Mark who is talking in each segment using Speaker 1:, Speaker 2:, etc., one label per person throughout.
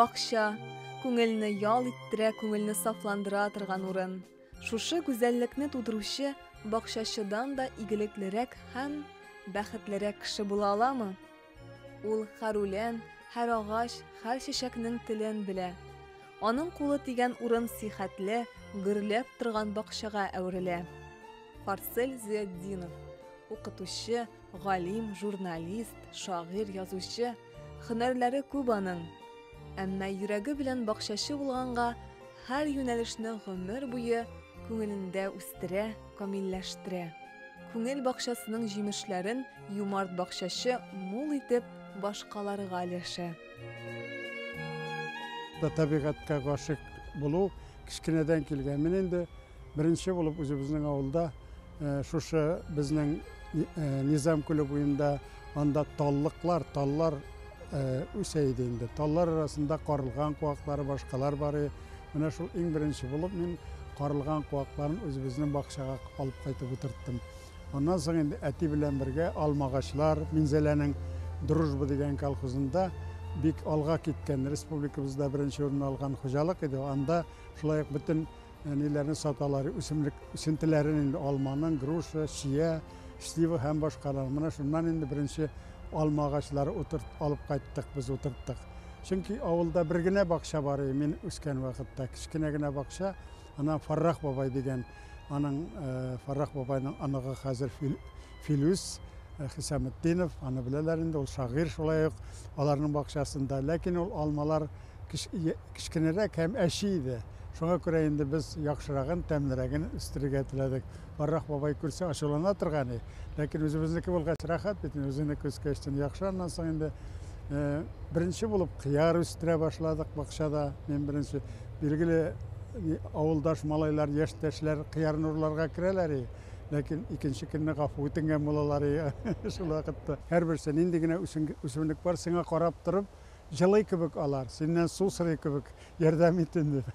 Speaker 1: бакча, күңелне ял иттерә, күңелне сафландыра торган урын. Шушы гүзәллекне тудыручы бакчачыдан да игелеклерәк һәм бәхетлерәк кеше була аламы? Ул һәр үлән, һәр агач, һәр чәчәкнең телен белә. Аның кулы тигән урын сихәтле, гөрләп торган бакчага әверелә. Фарсель Зиятдинов, укытучы, галим, журналист, шагыйрь, язучы, һөнәрләре күп аның. Әмма йөрәге белән бакчачы булганга, һәр юнәлешне гомер буе күңелендә үстерә, камилләштерә. Күңел бакчасының җимешләрен юмарт бакчачы мул итеп башкаларга өләшә.
Speaker 2: Табигатка гашык булу кичкенәдән килгән. Мен инде беренче булып үзебезнең авылда шушы безнең Низам күле буенда анда таллар үсә иде инде. Таллар арасында карылган куаклары, башкалар бар. Менә шул иң беренче булып мин карылган куакларын үзебезнең бакчага алып кайтып утырттым. Аннан соң инде әти белән бергә алмагачлар, Минзәләнең Дружба дигән колхозында бик алга киткән, республикабызда беренче урын алган хуҗалык иде. Анда шулай ук бүтән ниләрне саталар, үсентеләрен инде алманың, груша, чия, штива һәм башкалар. Менә шуннан инде беренче алма агачлары алып кайттык, без утырттык. Чөнки авылда бер генә бакча бар иде, мин үскән вакытта, кичкенә генә бакча. Ана Фаррах бабай дигән, аның Фаррах бабайның аныгы хәзер Филүс Хисаметдинов, аны беләләр инде, ул шагыйрь шулай ук аларның бакчасында. Ләкин ул алмалар кичкенәрәк һәм әши иде. Шуңа күрә инде без яхшырагын, тәмлерәген үстерергә теләдек. Фаррах бабай күрсә ачулана торган иде. Ләкин үзебезнеке булгач рәхәт бит, үзенеке үскәчтән яхшы. Аннан соң инде беренче булып кыяр үстерә башладык бакчада. Мин беренче билгеле авылдаш малайлар, яшьтәшләр кыярны урларга керәләр. Ләкин икенче көнне гафу үтенгән булалар. Шул вакытта һәрберсе нинди генә үсемлек бар, сиңа карап торып, җылый кебек алар, синнән су сорый кебек ярдәм итен дип.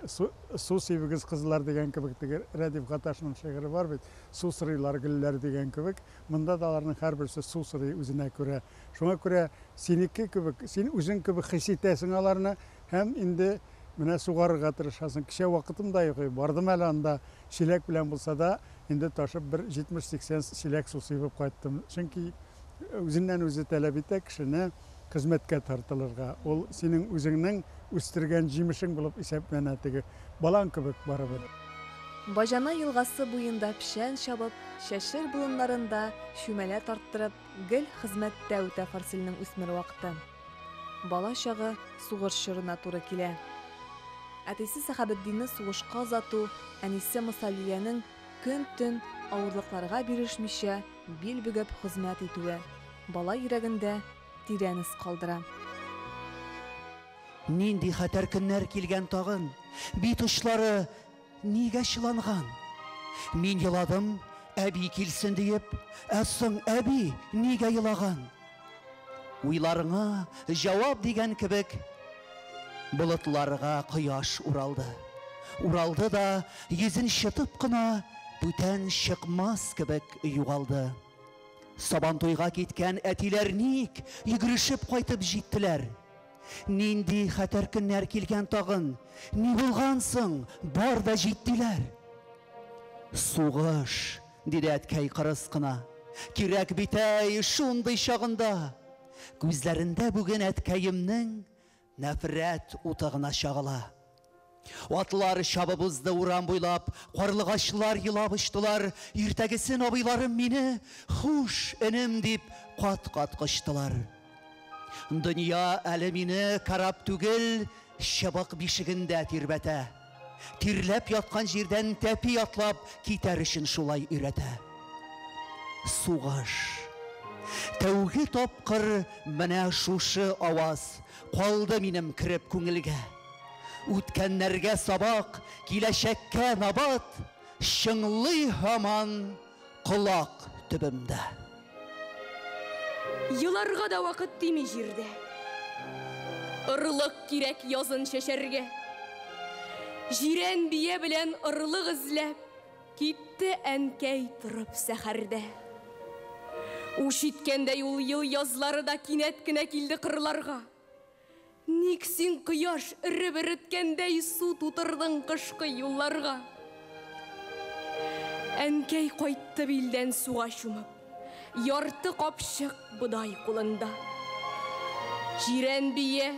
Speaker 2: Су сибегез кызлар дигән кебек, Рәдиф Гаташның шигыре бар бит. Су сорыйлар гөлләр дигән кебек. Монда да аларның һәрберсе су сорый үзенә күрә. Шуңа күрә синеке кебек, син үзең кебек хис итәсең аларны һәм инде менә сугарырга тырышасың. Кичә вакытымда юк, бардым әле анда, чиләк белән булса да, инде ташып бер 70-80 чиләк су сибеп кайттым. Чөнки үзеннән үзе таләп итә кешене хезмәткә тартылырга. Ул синең үзеңнең үстергән җимешең булып исәпләнә, теге балан кебек барыбер.
Speaker 1: Бажана елгасы буенда пишән чабып, шәшер болыннарында шүмәлә тарттырып, гел хезмәттә үтә Фарселнең үсмер вакыты. Бала чагы сугыш чорына туры килә. Әтисе Сәхәбетдинне сугышка озату, әнисе Мусалиянең көн-төн авырлыкларга бирешмичә бил бөгеп хезмәт итүе бала йөрәгендә тирән из калдыра.
Speaker 3: Нинди хәтәр көннәр килгән тагын, бит очлары нигә чыланган? Мин еладым, әби килсен диеп, соң әби нигә елаган? Уйларыңа җавап дигән кебек, болытларга кояш уралды. Уралды да йөзен чытып кына бүтән чыкмас кебек югалды. Сабантуйга киткән әтиләр ник йөгерешеп кайтып җиттеләр? Нинди хәтәр көннәр килгән тагын? Ни булгансың? Бар да җиттеләр. Сугыш, диде әткәй кырыс кына. Кирәк бит шундый чагында. Күзләрендә бүген әткәемнең нәфрәт утыгына чагыла. Атлар чабып узды урам буйлап, карлыгачлар елап очтылар. Иртәгесен абыйларым мине хуш энем дип кат-кат кычтылар. Дөнья әле мине карап түгел, чыбык бишегендә тирбәтә. Тирләп яткан җирдән тәпи атлап китәр өчен шулай өйрәтә. Сугыш. Тәүге тапкыр менә шушы аваз калды минем кирип күңелгә. Үткәннәргә сабак, киләчәккә набат, шыңлый һаман колак төбемдә.
Speaker 4: Еларга да вакыт тими җирдә. Ырлык кирәк язын чәчәргә. Җирән бия белән ырлык эзләп, китте әнкәй торып сәхәрдә. Уш иткәндә ул ел язлары да кинәт кенә килде кырларга. Ник син қияш ірі өткендей су тутырдың қышқы юлларға. Әнкей қайтты билден суға шумып, ярты қапшық бұдай құлында. Жирен бие,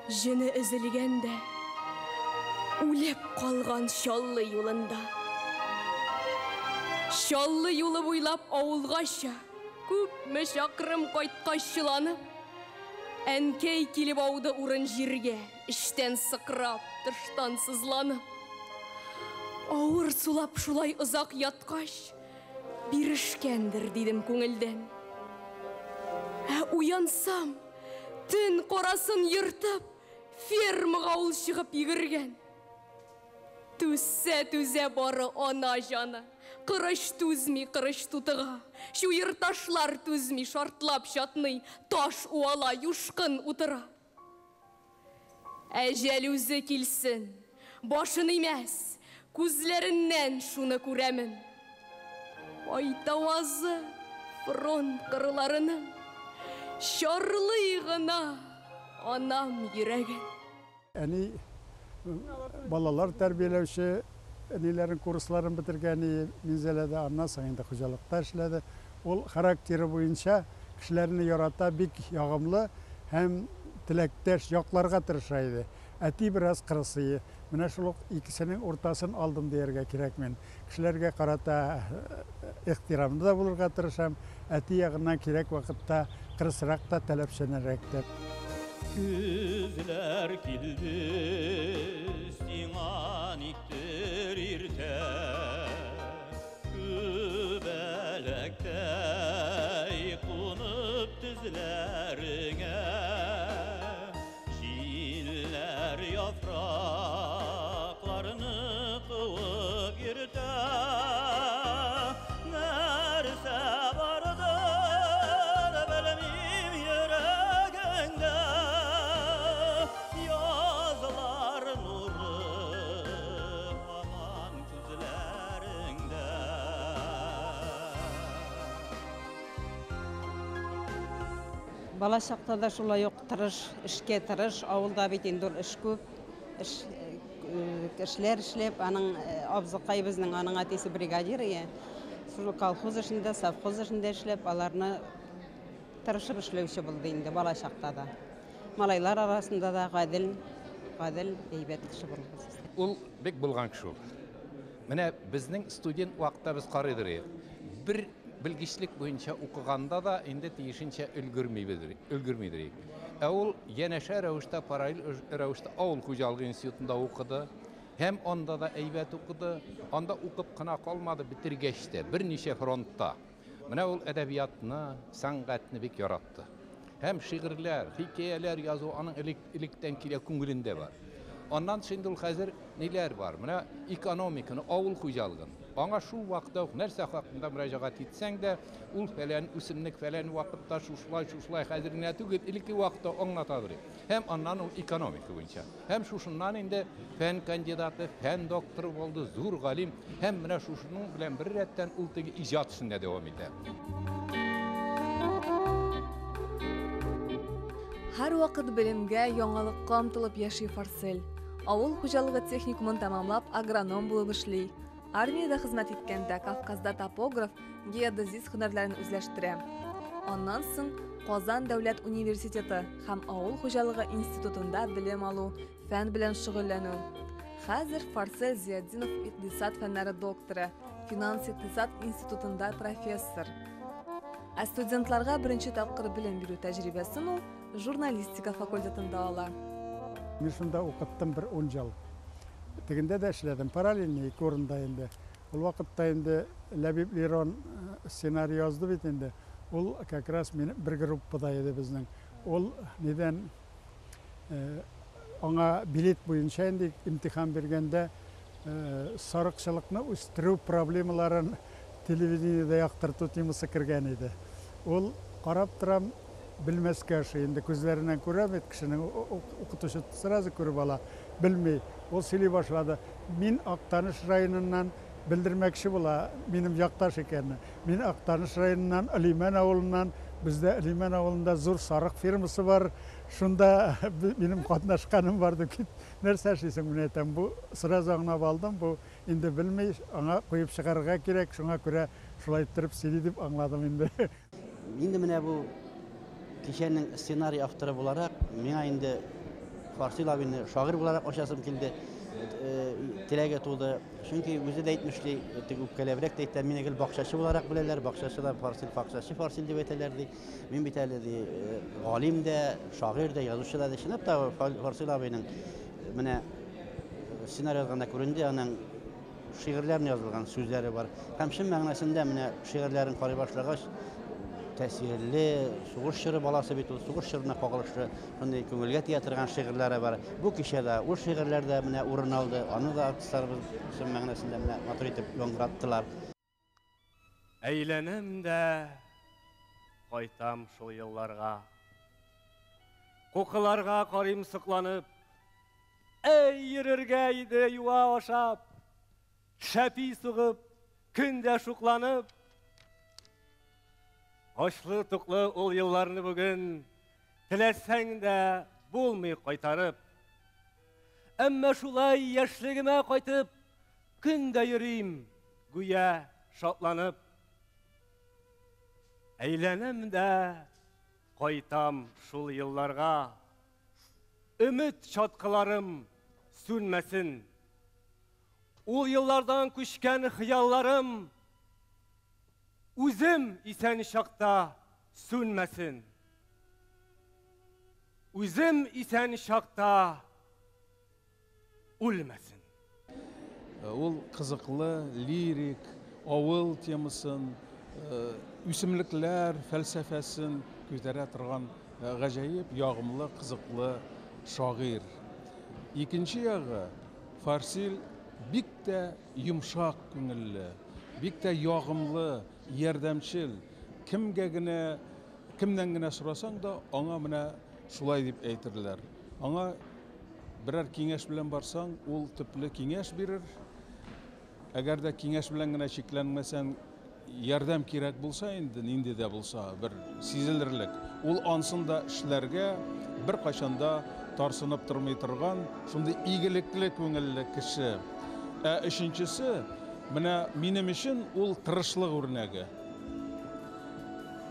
Speaker 4: жыны үзілгенде, үлеп қалған шаллы юлында. Шаллы юлы буйлап ауылғаша, көп шақырым қайтқашыланып, әнкей келіп ауды урын жерге, іштен сықырап, тыштан сызланып. Ауыр сулап шулай ұзақ ятқаш, бірішкендір дедім көңілден. Уянсам, түн қорасын ертіп, фермаға ол шығып егірген. Түзсе бары ана жаны, қырыш түзмей қырыш тұтыға, шуйыр ташлар түзмей шартлап жатный, таш уала юшқын ұтыра. Әжәл өзі келсін, башын емес, көзлерінен шуны көремін. Айтауазы фронт қырларының, шарлығына анам ереген.
Speaker 2: Әне балалар тәрбиелеуші әнелерін курсларын бітіргені мензеледі, анна сайында құжалықта эшләде. Ол характері бойынша кішілеріні ярата бик яғымлы һәм тілектеш яқларға тырышайды. Әти біраз қырысыйы. Менә шул икісінің ортасын алдым дейерге керек мен. Кішілерге қарата ихтирамды да булырга тырышам. Әти яғынан керек вақытта қырысырақ та тәләпшенерек деп.
Speaker 5: Күзлер килді, сиңа никтер иртә. Күбәләктәй кунып тезләреңә, җилләр яфракларны куып йөртә. Нәрсә бардыр белмим йөрәгеңдә, язлар нуры һаман күзләреңдә.
Speaker 6: Бала шақта да шулай ук тырыш, эшкә тырыш, авылда бит инде ул эш күп. Эшләр эшләп, аның абзыкай безнең, аның әтисе бригадир иде. Шул колхоз эшендә, совхоз эшендә эшләп, аларны тырышып эшләүче булды инде бала шақта да. Малайлар арасында да гадел әйбәт кеше булды.
Speaker 7: Ул бик булган кеше ул. Менә безнең студент вакытта без карыйдыр. Бер белгечлек буенча укыганда да инде тиешенчә өлгермидер. Ә ул янәшә рәвештә, параллель рәвештә авыл хуҗалыгы институтында укыды. Һәм анда да әйбәт укыды. Анда укып кына калмады, битергәч тә берничә фронтта. Менә ул әдәбиятны, сәнгатьне бик яратты. Һәм шигырьләр, хикәяләр язу аның электән килә күңелендә бар. Ondan şimdi ул хәзер ниләр бар? Менә экономиканы, авыл хуҗалыгын. Аңа шул вакытта ук нәрсә хакында мөрәҗәгать итсәң дә, ул фәлән үсемлек, фәлән вакытта шушлай хәзер генә түгел, илекке вакытта аңлатадыр. Һәм аннан ул экономика буенча. Һәм шушыннан инде фән кандидаты, фән докторы булды, зур галим. Һәм менә шушының белән бер рәттән ул теге иҗат эшендә дәвам итә.
Speaker 1: Һәр вакыт белемгә, яңалыкка омтылып яши Фарсель. Авыл хуҗалыгы техникумын тәмамлап, агроном булып эшли. Армияда хезмәт иткәндә Кавказда топограф, геодезист һөнәрләрен үзләштерә. Аннан соң Казан дәүләт университеты һәм авыл хуҗалыгы институтында белем алу, фән белән шөгыльләнү. Хәзер Фарсель Зияддинов икътисад фәннәре докторы, финанс-икътисад институтында профессор. Ә студентларга беренче тапкыр белем бирү тәҗрибәсен ул журналистика факультетында ала.
Speaker 2: Мен шунда укыттым бер 10 жыл. Тегендә дә эшләдем, параллельно ике урында инде. Ул вакытта инде Ләбиб Лерон сценарий язды бит инде. Ул как раз мен бер группада иде безнең. Ул нидән аңа билет буенча инде имтихан бергәндә сарыкчылыкны үстерү проблемаларын телевидениедә яктырту темасы кергән иде. Ул карап торам, белмәскә ши инде күзләреннән күрәм бит кешенең, укытучы сразу күреп ала, белми. Ул сөйли башлады. Мин Актаныш районыннан белдермәкче була, минем якташ икәнне. Мин Актаныш районыннан, Алиман авылыннан Bizde Liman avылында зур сарык фирмасы бар. Шунда минем катнашканым барды. Нәрсә эшлисең мен әйтәм, бу сразу аңлап алдым. Бу инде белмей, аңа куеп чыгарга кирәк. Шуңа күрә шулай иттереп сөйли дип аңладым инде.
Speaker 8: Инде менә бу кичәнең сценарий авторы буларак, миңа инде Фарсил абыйны шагыйрь буларак ачасым килде. Теләге туды. Чөнки үзе дә әйтмешли, үпкәләбрәк тә әйтә, мине гел бакчачы буларак беләләр. Бакчачылар Фарсил дип әйтәләр ди. Мин бит әле ди галим дә, шагыйрь дә, язучы да чынлап та Фарсил абыйның менә сценарий язганда күренде, аның шигырьләрне язылган сүзләре бар. Һәм чын мәгънәсендә менә шигырьләрен карый башлагач, тәсирле, сугыш чоры баласы бит ул, сугыш чорына кагылышлы, шундый күңелгә тия торган шигырьләре бар. Бу кичәдә ул шигырьләрдә менә урын алды. Аны да артистларыбыз чын мәгънәсендә менә матур итеп яңгыраттылар.
Speaker 9: Әйләнәм дә кайтам шул елларга. Кукыларга карыйм сыкланып, әй йөрергә иде юа ашап, шәпи сугып, көндә шукланып. Ашлы туклы ул елларны бүген теләсәң дә булмый кайтарып. Әмма шулай яшьлегемә кайтып, көндә йөрим, гүя шатланып. Әйләнәм дә кайтам шул елларга. Өмет чаткыларым сүнмәсен. Ул еллардан күчкән хыялларым үзем исән чакта сүнмәсен. Үзем исән чакта үлмәсен.
Speaker 10: Ул кызыклы, лирик, авыл темасын, үсемлекләр фәлсәфәсен күтәрә торган гаҗәеп, ягымлы, кызыклы шагыйрь. Икенче ягы, Фарсил бик тә йомшак күңелле, бик тә ягымлы, ярдәмчел. Кемнән генә сорасаң да, аңа менә шулай дип әйтерләр. Аңа берәр киңәш белән барсаң, ул төпле киңәш бирер. Әгәр дә киңәш белән генә чикләнмәсәң, ярдәм кирәк булса инде, нинди дә булса, бер сизелерлек. Ул ансында эшләргә бер кайчанда тарсынып тормый торган, шундый игелекле күңелле кеше. Өченчесе, менә минем өчен ул тырышлык үрнәге.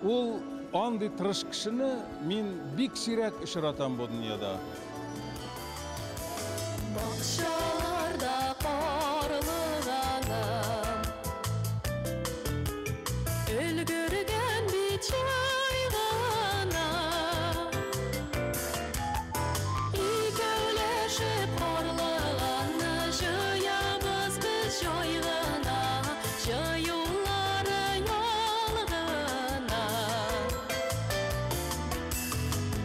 Speaker 10: Ул андый тырыш кешене мин бик сирәк очратам бу дөньяда.
Speaker 4: Бакчаларда карлыганым, өлгөргән бит жайгана. Икәүләшеп карлыганны җыябыз без җайгана, җыюлары ялгына.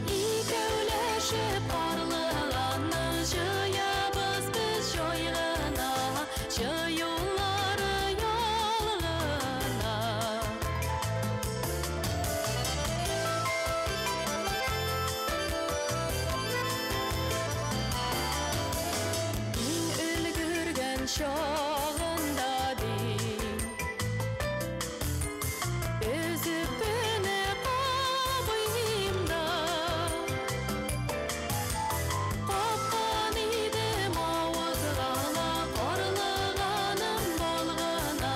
Speaker 4: Икәүләшеп карлыганны җыябыз без җайгана, җыюлары ялгына. Мин өлгөргән чагында бит, өзеп кенә кабыйм да. Капкан идем авызга, карлыганым балгына,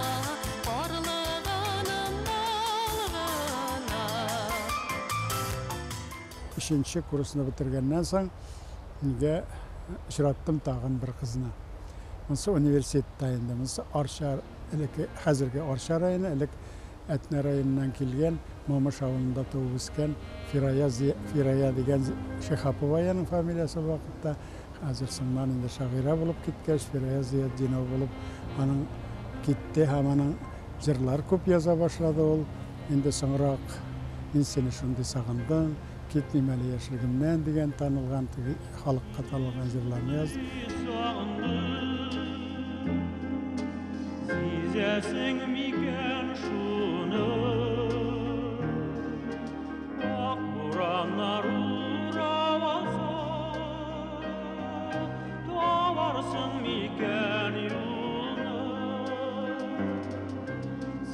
Speaker 4: карлыганым балгына.
Speaker 2: Üçüncü kursunu bitirdikten sonra nige очраттым тагын bir kızını. Monsa üniversitede indi. Monsa Arşar, hazırki Arşar rayonu, Etne rayonundan kelgen, Mamış avılında doğup ösken Firaya degan Şehapovayanın familiyası vaqtda hazır sınman indi şagıra bulup gitkeş, Firaya Ziyadinov bulup anın gitti, hamanın jırlar köp yaza başladı ol. Indi soňrak men seni şunday sagındım, ketmemeli yaşligimden degan tanılgan halykka tanılgan jırlarny yazdı.
Speaker 5: Sizesing miken şunu, ak buranlar uğramasa, tavarsın miken yolunu.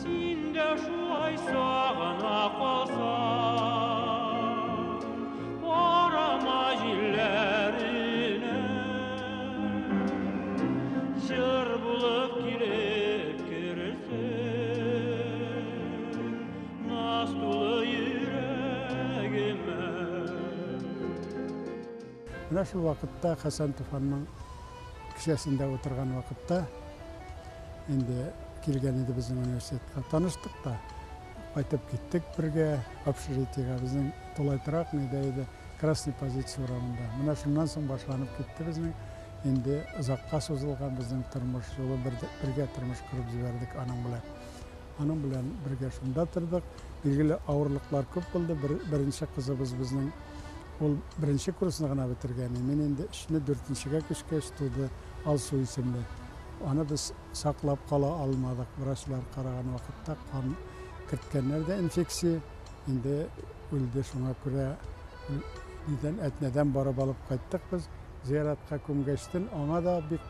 Speaker 5: Sinde şu ay sağına kalsa,
Speaker 2: Менә шул вакытта Хасан Туфанның кичәсендә утырган вакытта инде килгән иде безнең университетка. Таныштык та, кайтып киттек бергә общежитиегә. Безнең тулайтырак нидә иде, Красный позиция урамында. Менә шуннан соң башланып китте безнең инде озакка сузылган безнең тормыш юлы, бергә тормыш курып җибәрдек аның белән. Аның белән бергә шунда тордык. Билгеле авырлыклар күп булды. Беренче кызыбыз безнең ул беренче курсны гына бетергән. Мин инде 4-нчегә күчкәч туды, Алсу исемле. Аны без саклап кала алмадык. Врачлар караган вакытта кан керткәннәрдә инфекция инде үлде. Шуңа күрә нидән әтнәдән барып алып кайттык без. Зиyaratка күмгәчтен аңа да бик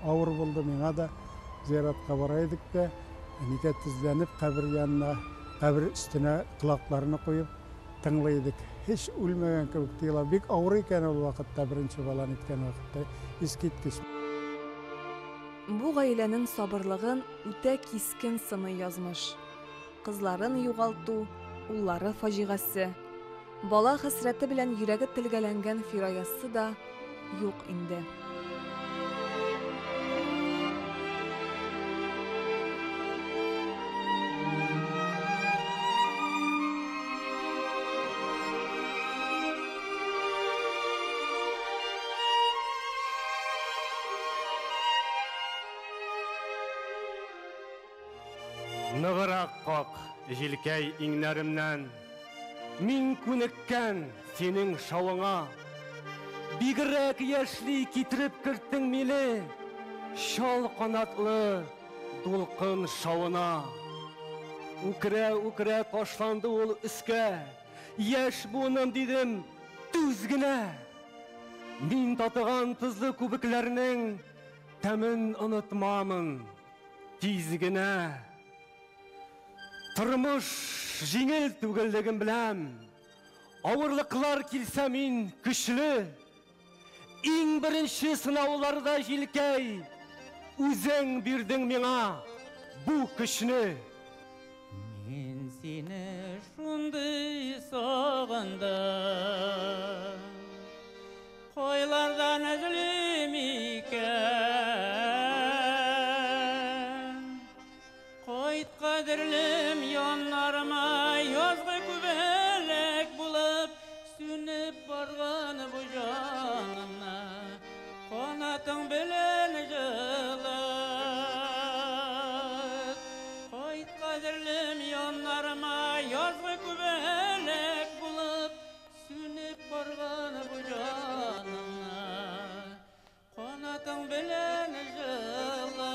Speaker 2: авыр булды, миңа да. Зиyaratка бара идек тә, нигә тезләнеп кабер янына, кабер өстенә колакларны куеп тыңлый идек. Һич үлмәгән кебек тоела. Бик авыр икән ул вакытта, беренче баланы иткән вакытта. Искиткеч.
Speaker 1: Бу гаиләнең сабырлыгын үтә кискен сыны язмыш. Кызларын югалту, уллары фаҗигасы. Бала хәсрәте белән йөрәге телгәләнгән Фираясы да юк инде.
Speaker 9: Нығырак қақ жилкәй иңнәремнән, мин күнеккән синең шавыңа. Бигрәк яшли китереп керттең мине, шал канатлы дулкын шавына. Үкерә ташланды ул өскә, яшь буным дидем түз генә. Мин татыган тузлы күбекләрнең тәмен онытмамын тиз генә. Тормыш җиңел түгеллеген беләм. Авырлыклар килсә мин көчле. Иң беренче сынауларда җилкәй, үзең бирдең миңа бу көчне.
Speaker 11: Мин сине шундый сагындым, койлардан өзелим икән. Кайт кадерлем яннарыма, язгы күбәләк булып сүнеп барган бу җанымны, канатың белән җылыт. Кайт кадерлем яннарыма, язгы күбәләк булып сүнеп барган бу җанымны, канатың белән җылыт.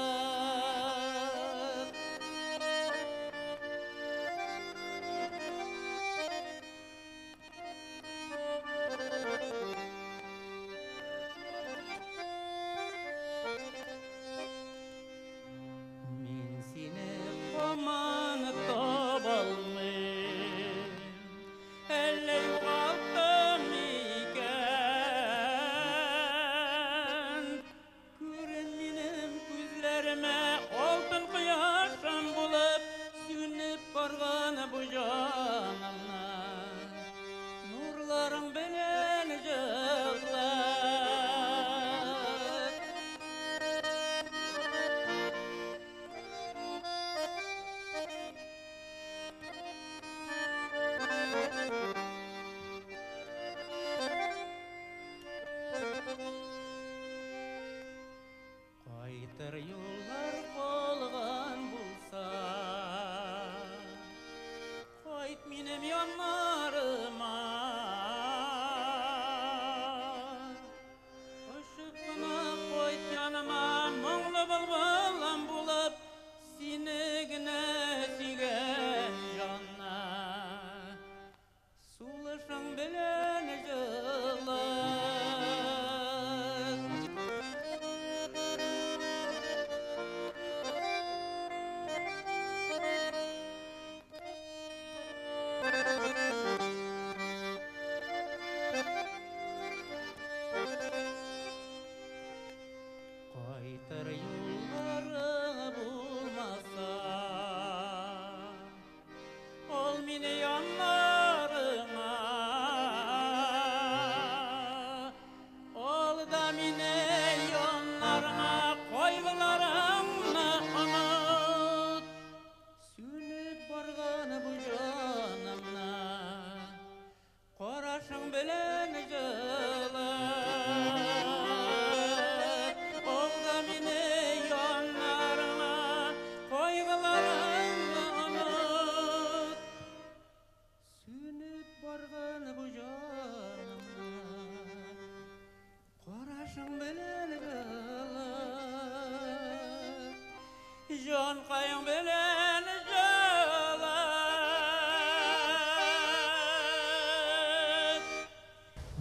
Speaker 11: kayın bilen jala.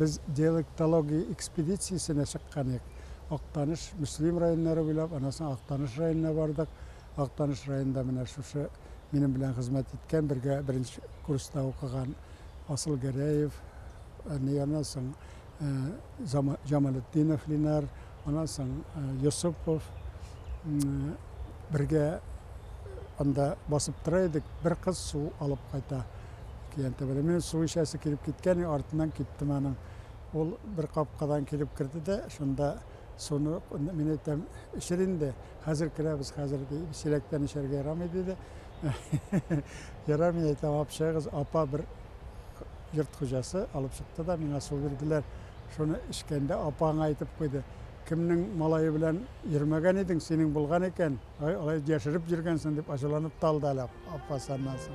Speaker 2: Biz dialektologiya ekspeditsiyasına çıkkanık. Aktanış Müslüm rayonları bilap, anasın Aktanış rayonuna bardık. Aktanış rayonunda mine şuşu benim bilen hizmet etken birinci kursta okugan Asıl Gereyev, anasın Jamalettinov Linar, anasın Yusupov, birge anda basıp duraydık, bir kız su alıp kayta. Мен су ішесі келіп кеткен, артынан кеттім аның. Ол бір қапқадан келіп кірді де, шында соны мен айтам, ішерін де, қазір кіреміз, қазір шелектен ішерге ярамайды де. Ярамай айтам, апшағыз, апа бір жұрт қожасы алып шықты да, меңа су берділер. Соны ішкенде апаң айтып қойды. Кімнің малайы білән ермеген едің, сенің болған екен, алай жашырып жүргенсің деп ашыланып талды әлі апа санасын.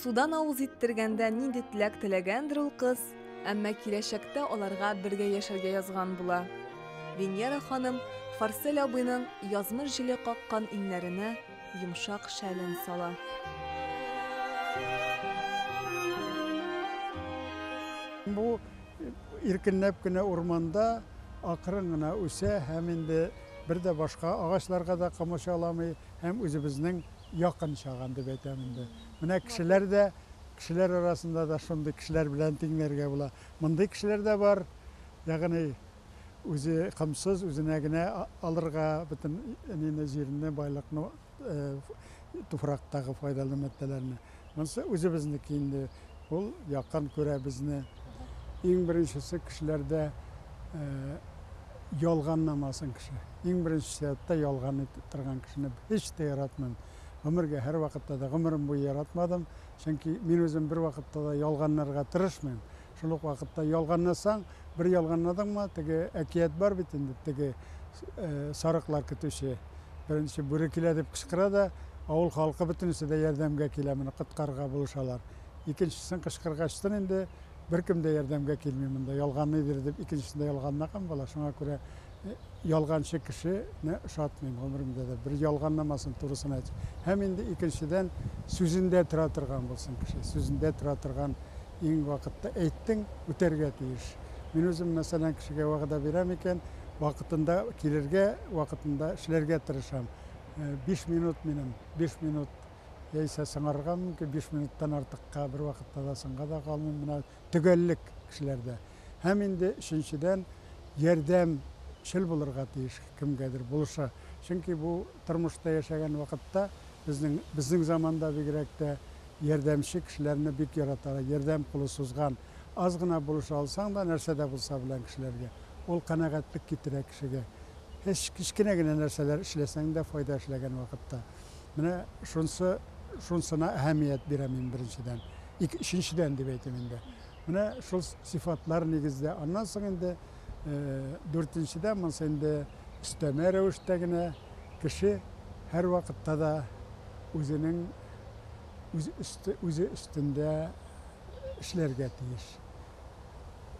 Speaker 1: Судан ауыз иттергәндә нинди теләк теләгәндер ул кыз, әмма киләчәктә аларга бергә яшәргә язган була. Венера ханым Фарсель абыйның язмыш җиле каккан иңнәренә йомшак шәлен сала.
Speaker 2: Бу иркенләп кенә урманда акрын гына үсә, һәм инде бер дә башка агачларга да камашаламый, һәм үзебезнең якын чаган дип әйтәм инде. Менә кешеләр дә, кешеләр арасында да шундый кешеләр белән тиңләргә була. Мондый кешеләр дә бар, ягъни үзе камсыз, үзенә генә алырга бөтен нене җирне, байлыкны, туфрактагы файдалы матдәләрне. Монсы үзебезнеке инде. Ул якын күрә безне. Иң беренчесе кешеләрдә ялганламасын кеше. Иң беренче сәттә ялган торган кешене һич тә яратмам. Гомергә һәр вакытта да гомерем буе яратмадым. Чөнки мин үзем бер вакытта да ялганнарга тырышмыйм. Шул ук вакытта ялганнасаң, бер ялганнадыңмы, теге әкият бар бит инде, теге сарыклар көтүче. Беренче бүре килә дип кычкыра да, авыл халкы бөтенесе дә ярдәмгә килә, моны кыткарга булышалар. Икенчесен кычкыргачтан инде беркем дә ярдәмгә килми монда, ялганныйдыр дип икенчесендә ялганнаган була. Шуңа күрә ялганчы кешене ошатмыйм гомеремдә дә. Бер ялганнамасын, турысын әйт. Һәм инде икенчедән сүзендә тора торган булсын кеше. Сүзендә тора торган иң вакытта әйттең, үтәргә тиеш. Мин үзем мәсәлән кешегә вәгъдә бирәм икән, вакытында килергә, вакытында эшләргә тырышам. 5 минут минем, 5 минут яисә сыңарга мөмкин, 5 минуттан артыкка бер вакытта да сыңга да калмыйм менә төгәллек кешеләрдә. Һәм инде өченчедән ярдәм шел булырга тиеш кемгәдер булыша. Чөнки бу тормышта яшәгән вакытта безнең заманда бигрәк тә ярдәмче кешеләрне бик яраталар. Ярдәм кулы сузган, аз гына булыша алсаң да нәрсә дә булса белән кешеләргә. Ул канәгатьлек китерә кешегә. Һеч кичкенә генә нәрсәләр эшләсәң дә файда эшләгән вакытта. Менә шунсына әһәмият бирәм мин беренчедән. Икенчедән дип әйтәм инде. Менә шул сифатлар нигездә. Аннан соң инде дүртенчедән монсы инде өстәмә рәвештә генә кеше һәр вакытта да үзенең үзе өстендә эшләргә тиеш.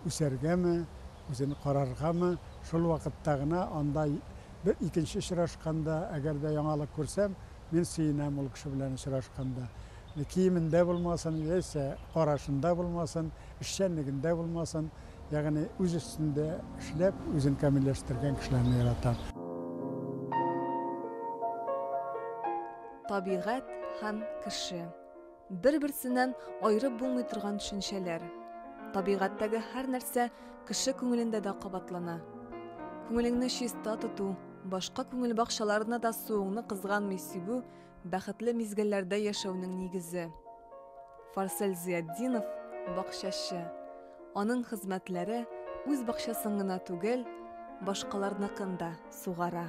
Speaker 2: Үсәргәме, үзен караргамы, шул вакытта гына анда бер икенче очрашканда, әгәр дә яңалык күрсәм, мин сөенәм ул кеше белән очрашканда. Киемендә булмасын, яисә карашында булмасын, эшчәнлегендә булмасын, ягъни үз өстендә эшләп, үзен камилләштергән кешеләрне яратам.
Speaker 1: Табигать һәм кеше. Бер-берсеннән аерып булмый торган төшенчәләр. Табигатьтәге һәр нәрсә кеше күңелендә дә кабатлана. Күңелеңне чиста тоту, башка күңел бакчаларына да суыңны кызганмый сибү бәхетле мизгелләрдә яшәүнең нигезе. Фарсель Зиятдинов бакчачы. Аның хезмәтләре үз бакчасын гына түгел, башкаларныкын да сугара.